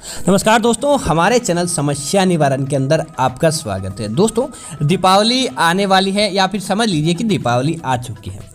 नमस्कार दोस्तों, हमारे चैनल समस्या निवारण के अंदर आपका स्वागत है। दोस्तों, दीपावली आने वाली है या फिर समझ लीजिए कि दीपावली आ चुकी है।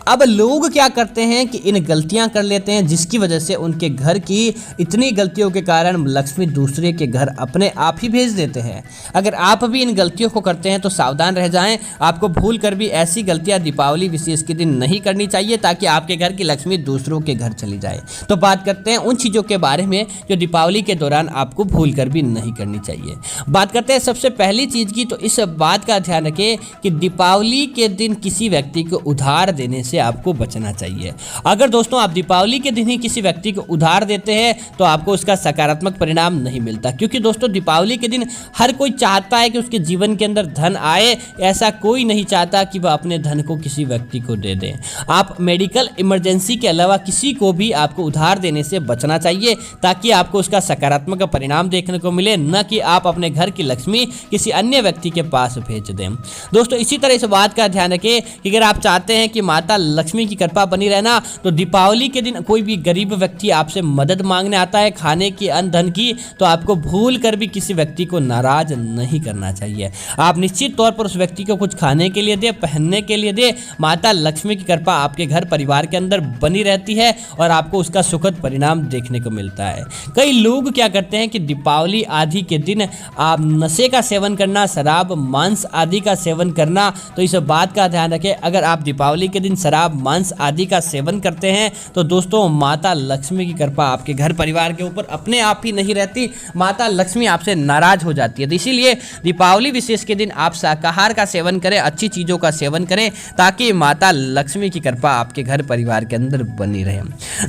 अब लोग क्या करते हैं कि इन गलतियां कर लेते हैं, जिसकी वजह से उनके घर की इतनी गलतियों के कारण लक्ष्मी दूसरे के घर अपने आप ही भेज देते हैं। अगर आप भी इन गलतियों को करते हैं तो सावधान रह जाएं। आपको भूल कर भी ऐसी गलतियां दीपावली विशेष के दिन नहीं करनी चाहिए, ताकि आपके घर की लक्ष्मी दूसरों के घर चली जाए। तो बात करते हैं उन चीज़ों के बारे में जो दीपावली के दौरान आपको भूल कर भी नहीं करनी चाहिए। बात करते हैं सबसे पहली चीज़ की, तो इस बात का ध्यान रखें कि दीपावली के दिन किसी व्यक्ति को उधार देने से आपको बचना चाहिए। अगर दोस्तों आप दीपावली के दिन ही किसी व्यक्ति को उधार देते हैं तो आपको उसका सकारात्मक परिणाम नहीं मिलता, क्योंकि दोस्तों दीपावली के दिन हर कोई चाहता है कि उसके जीवन के अंदर धन आए। ऐसा कोई नहीं चाहता कि वह अपने धन को किसी व्यक्ति को दे दे। आप मेडिकल इमरजेंसी के अलावा किसी को भी आपको उधार देने से बचना चाहिए, ताकि आपको उसका सकारात्मक परिणाम देखने को मिले, न कि आप अपने घर की लक्ष्मी किसी अन्य व्यक्ति के पास भेज दें। दोस्तों, इसी तरह इस बात का ध्यान रखें कि अगर आप चाहते हैं कि माता लक्ष्मी की कृपा बनी रहना, तो दीपावली के दिन कोई भी गरीब व्यक्ति आपसे मदद मांगने आता है खाने की, अन्न धन की, तो आपको भूल कर भी किसी व्यक्ति को नाराज नहीं करना चाहिए। आप निश्चित तौर पर उस व्यक्ति को कुछ खाने के लिए दे, पहनने के लिए दे। माता लक्ष्मी की कृपा आपके घर परिवार के अंदर बनी रहती है और आपको उसका सुखद परिणाम देखने को मिलता है। कई लोग क्या करते हैं कि दीपावली आदि के दिन आप नशे का सेवन करना, शराब मांस आदि का सेवन करना, तो इस बात का ध्यान रखें। अगर आप दीपावली के दिन शराब मांस आदि का सेवन करते हैं तो दोस्तों माता लक्ष्मी की कृपा आपके घर परिवार के ऊपर अपने आप ही नहीं रहती, माता लक्ष्मी आपसे नाराज हो जाती है। तो इसीलिए दीपावली विशेष के दिन आप शाकाहार का सेवन करें, अच्छी चीज़ों का सेवन करें, ताकि माता लक्ष्मी की कृपा आपके घर परिवार के अंदर बनी रहे।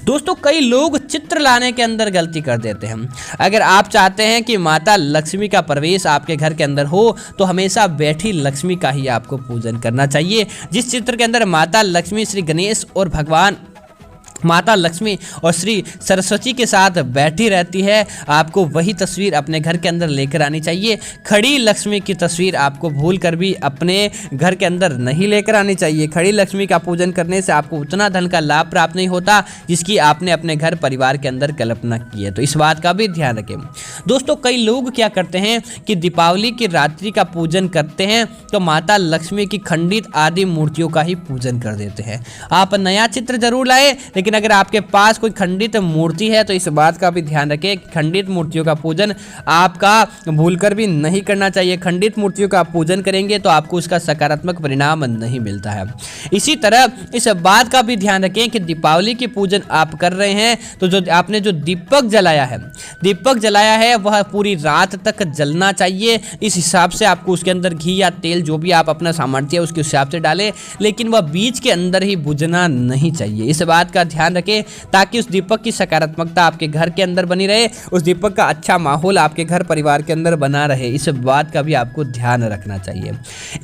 दोस्तों, कई लोग चित्र लाने के अंदर गलती कर देते हैं। अगर आप चाहते हैं कि माता लक्ष्मी का प्रवेश आपके घर के अंदर हो, तो हमेशा बैठी लक्ष्मी का ही आपको पूजन करना चाहिए। जिस चित्र के अंदर माता लक्ष्मी, श्री गणेश और भगवान माता लक्ष्मी और श्री सरस्वती के साथ बैठी रहती है, आपको वही तस्वीर अपने घर के अंदर लेकर आनी चाहिए। खड़ी लक्ष्मी की तस्वीर आपको भूल कर भी अपने घर के अंदर नहीं लेकर आनी चाहिए। खड़ी लक्ष्मी का पूजन करने से आपको उतना धन का लाभ प्राप्त नहीं होता जिसकी आपने अपने घर परिवार के अंदर कल्पना की है। तो इस बात का भी ध्यान रखें। दोस्तों, कई लोग क्या करते हैं कि दीपावली की रात्रि का पूजन करते हैं तो माता लक्ष्मी की खंडित आदि मूर्तियों का ही पूजन कर देते हैं। आप नया चित्र जरूर लाए, लेकिन अगर आपके पास कोई खंडित मूर्ति है तो इस बात का भी ध्यान रखें कि खंडित मूर्तियों का पूजन आपका भूलकर भी नहीं करना चाहिए। खंडित मूर्तियों का पूजन करेंगे तो आपको उसका सकारात्मक परिणाम नहीं मिलता है। इसी तरह इस बात का भी ध्यान रखें कि दीपावली की पूजन आप कर रहे हैं तो जो आपने जो दीपक जलाया है वह पूरी रात तक जलना चाहिए। इस हिसाब से आपको उसके अंदर घी या तेल जो भी आप अपना सामर्थ्य है उसके हिसाब से डालें, लेकिन वह बीच के अंदर ही बुझना नहीं चाहिए। इस बात का ध्यान रखें ताकि उस दीपक की सकारात्मकता आपके घर के अंदर बनी रहे, उस दीपक का अच्छा माहौल आपके घर परिवार के अंदर बना रहे। इस बात का भी आपको ध्यान रखना चाहिए।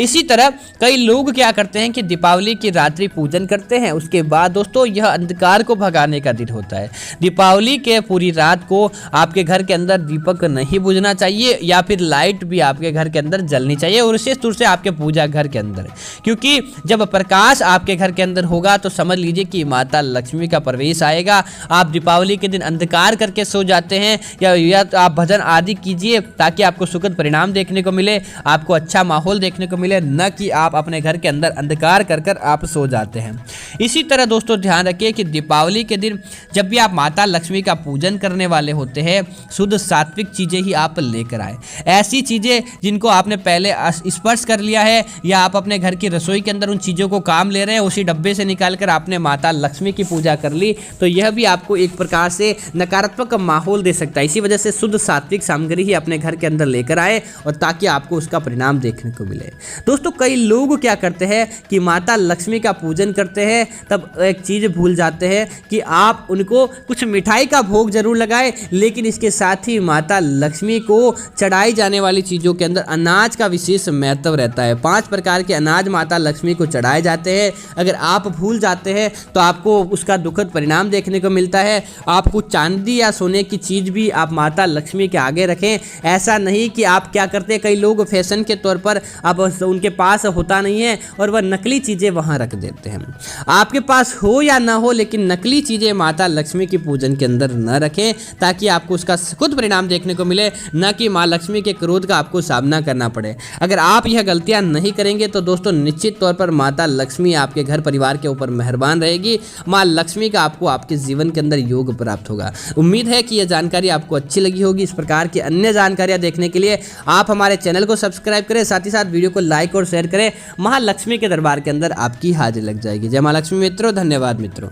इसी तरह कई लोग क्या करते हैं कि दीपावली की रात्रि पूजन करते हैं, उसके बाद दोस्तों यह अंधकार को भगाने का दिन होता है। दीपावली के पूरी रात को आपके घर के अंदर दीपक नहीं बुझना चाहिए या फिर लाइट भी आपके घर के अंदर जलनी चाहिए, और विशेष तौर से आपके पूजा घर के अंदर, क्योंकि जब प्रकाश आपके घर के अंदर होगा तो समझ लीजिए कि माता लक्ष्मी का प्रवेश आएगा। आप दीपावली के दिन अंधकार करके सो जाते हैं या तो आप भजन आदि कीजिए ताकि आपको सुखद परिणाम देखने को मिले, आपको अच्छा माहौल देखने को मिले, न कि आप अपने घर के अंदर अंधकार कर आप सो जाते हैं। इसी तरह दोस्तों ध्यान रखिए कि दीपावली के दिन जब भी आप माता लक्ष्मी का पूजन करने वाले होते हैं, शुद्ध सात्विक चीज़ें ही आप लेकर आए। ऐसी चीज़ें जिनको आपने पहले स्पर्श कर लिया है या आप अपने घर की रसोई के अंदर उन चीज़ों को काम ले रहे हैं, उसी डब्बे से निकाल कर आपने माता लक्ष्मी की पूजा कर ली, तो यह भी आपको एक प्रकार से नकारात्मक माहौल दे सकता है। इसी वजह से शुद्ध सात्विक सामग्री ही अपने घर के अंदर लेकर आए और ताकि आपको उसका परिणाम देखने को मिले। दोस्तों, कई लोग क्या करते हैं कि माता लक्ष्मी का पूजन करते हैं, तब एक चीज़ भूल जाते हैं कि आप उनको कुछ मिठाई का भोग जरूर लगाए, लेकिन इसके साथ ही माता लक्ष्मी को चढ़ाई जाने वाली चीज़ों के अंदर अनाज का विशेष महत्व रहता है। 5 प्रकार के अनाज माता लक्ष्मी को चढ़ाए जाते हैं। अगर आप भूल जाते हैं तो आपको उसका दुखद परिणाम देखने को मिलता है। आप कुछ चांदी या सोने की चीज़ भी आप माता लक्ष्मी के आगे रखें। ऐसा नहीं कि आप क्या करते हैं, कई लोग फैशन के तौर पर अब उनके पास होता नहीं है और वह नकली चीज़ें वहाँ रख देते हैं। आपके पास हो या ना हो, लेकिन नकली चीज़ें माता लक्ष्मी की पूजन के अंदर न रखें, ताकि आपको उसका खुद परिणाम देखने को मिले, न कि माँ लक्ष्मी के क्रोध का आपको सामना करना पड़े। अगर आप यह गलतियां नहीं करेंगे तो दोस्तों निश्चित तौर पर माता लक्ष्मी आपके घर परिवार के ऊपर मेहरबान रहेगी। माँ लक्ष्मी का आपको आपके जीवन के अंदर योग प्राप्त होगा। उम्मीद है कि यह जानकारी आपको अच्छी लगी होगी। इस प्रकार की अन्य जानकारियां देखने के लिए आप हमारे चैनल को सब्सक्राइब करें, साथ ही साथ वीडियो को लाइक और शेयर करें। महालक्ष्मी के दरबार के अंदर आपकी हाजिरी लग जाएगी। जय माँ लक्ष्मी मित्रों, धन्यवाद मित्रों।